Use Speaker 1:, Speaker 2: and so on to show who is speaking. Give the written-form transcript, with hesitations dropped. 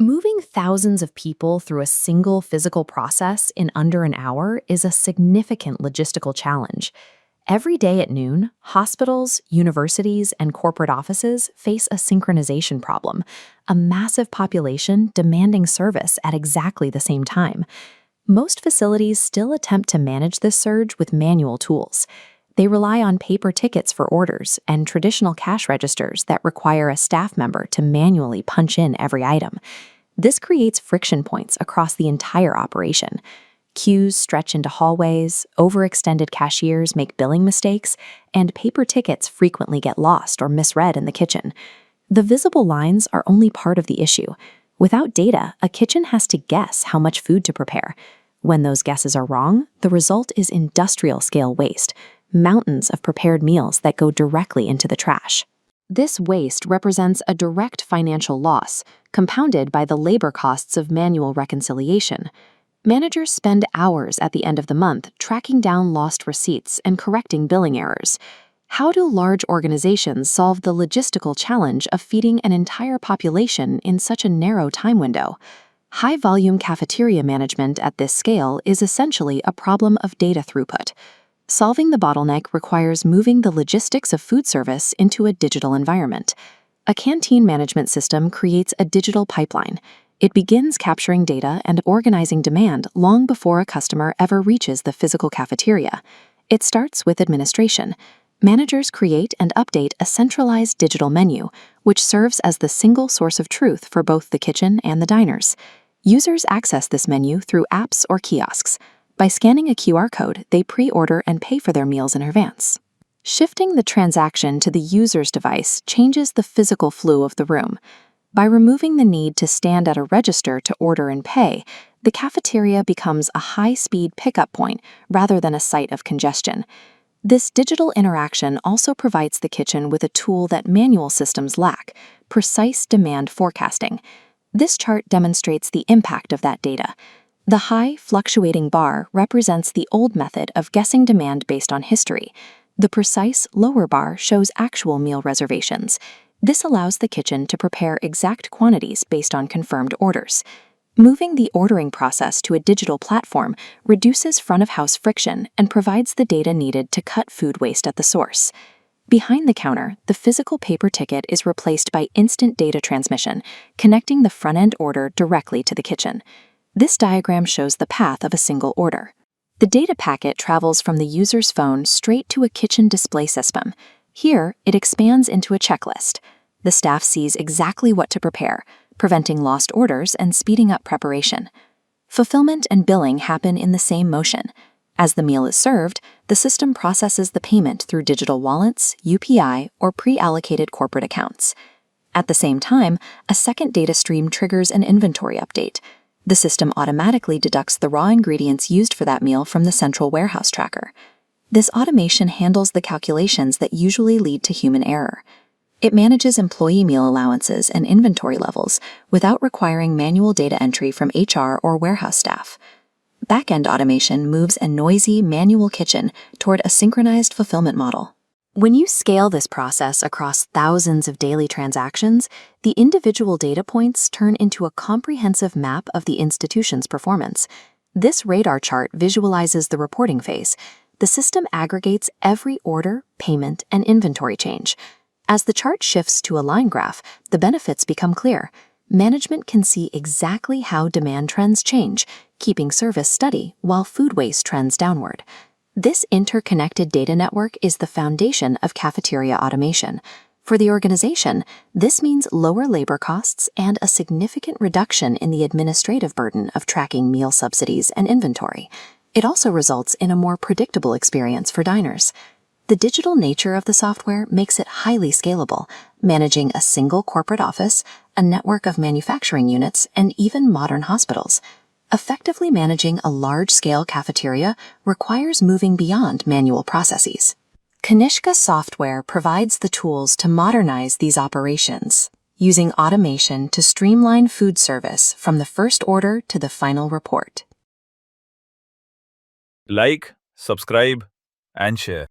Speaker 1: Moving thousands of people through a single physical process in under an hour is a significant logistical challenge. Every day at noon, hospitals, universities, and corporate offices face a synchronization problem, a massive population demanding service at exactly the same time. Most facilities still attempt to manage this surge with manual tools. They rely on paper tickets for orders and traditional cash registers that require a staff member to manually punch in every item. This creates friction points across the entire operation. Queues stretch into hallways, overextended cashiers make billing mistakes, and paper tickets frequently get lost or misread in the kitchen. The visible lines are only part of the issue. Without data, a kitchen has to guess how much food to prepare. When those guesses are wrong, the result is industrial-scale waste, mountains of prepared meals that go directly into the trash. This waste represents a direct financial loss, compounded by the labor costs of manual reconciliation. Managers spend hours at the end of the month tracking down lost receipts and correcting billing errors. How do large organizations solve the logistical challenge of feeding an entire population in such a narrow time window? High-volume cafeteria management at this scale is essentially a problem of data throughput. Solving the bottleneck requires moving the logistics of food service into a digital environment. A canteen management system creates a digital pipeline. It begins capturing data and organizing demand long before a customer ever reaches the physical cafeteria. It starts with administration. Managers create and update a centralized digital menu, which serves as the single source of truth for both the kitchen and the diners. Users access this menu through apps or kiosks. By scanning a QR code, they pre-order and pay for their meals in advance. Shifting the transaction to the user's device changes the physical flow of the room. By removing the need to stand at a register to order and pay, the cafeteria becomes a high-speed pickup point rather than a site of congestion. This digital interaction also provides the kitchen with a tool that manual systems lack: precise demand forecasting. This chart demonstrates the impact of that data. The high, fluctuating bar represents the old method of guessing demand based on history. The precise, lower bar shows actual meal reservations. This allows the kitchen to prepare exact quantities based on confirmed orders. Moving the ordering process to a digital platform reduces front-of-house friction and provides the data needed to cut food waste at the source. Behind the counter, the physical paper ticket is replaced by instant data transmission, connecting the front-end order directly to the kitchen. This diagram shows the path of a single order. The data packet travels from the user's phone straight to a kitchen display system. Here, it expands into a checklist. The staff sees exactly what to prepare, preventing lost orders and speeding up preparation. Fulfillment and billing happen in the same motion. As the meal is served, the system processes the payment through digital wallets, UPI, or pre-allocated corporate accounts. At the same time, a second data stream triggers an inventory update. The system automatically deducts the raw ingredients used for that meal from the central warehouse tracker. This automation handles the calculations that usually lead to human error. It manages employee meal allowances and inventory levels without requiring manual data entry from HR or warehouse staff. Back-end automation moves a noisy, manual kitchen toward a synchronized fulfillment model. When you scale this process across thousands of daily transactions, the individual data points turn into a comprehensive map of the institution's performance. This radar chart visualizes the reporting phase. The system aggregates every order, payment, and inventory change. As the chart shifts to a line graph, the benefits become clear. Management can see exactly how demand trends change, keeping service steady while food waste trends downward. This interconnected data network is the foundation of cafeteria automation. For the organization, this means lower labor costs and a significant reduction in the administrative burden of tracking meal subsidies and inventory. It also results in a more predictable experience for diners. The digital nature of the software makes it highly scalable, managing a single corporate office, a network of manufacturing units, and even modern hospitals. Effectively managing a large-scale cafeteria requires moving beyond manual processes. Kanishka software provides the tools to modernize these operations, using automation to streamline food service from the first order to the final report.
Speaker 2: Like, subscribe, and share.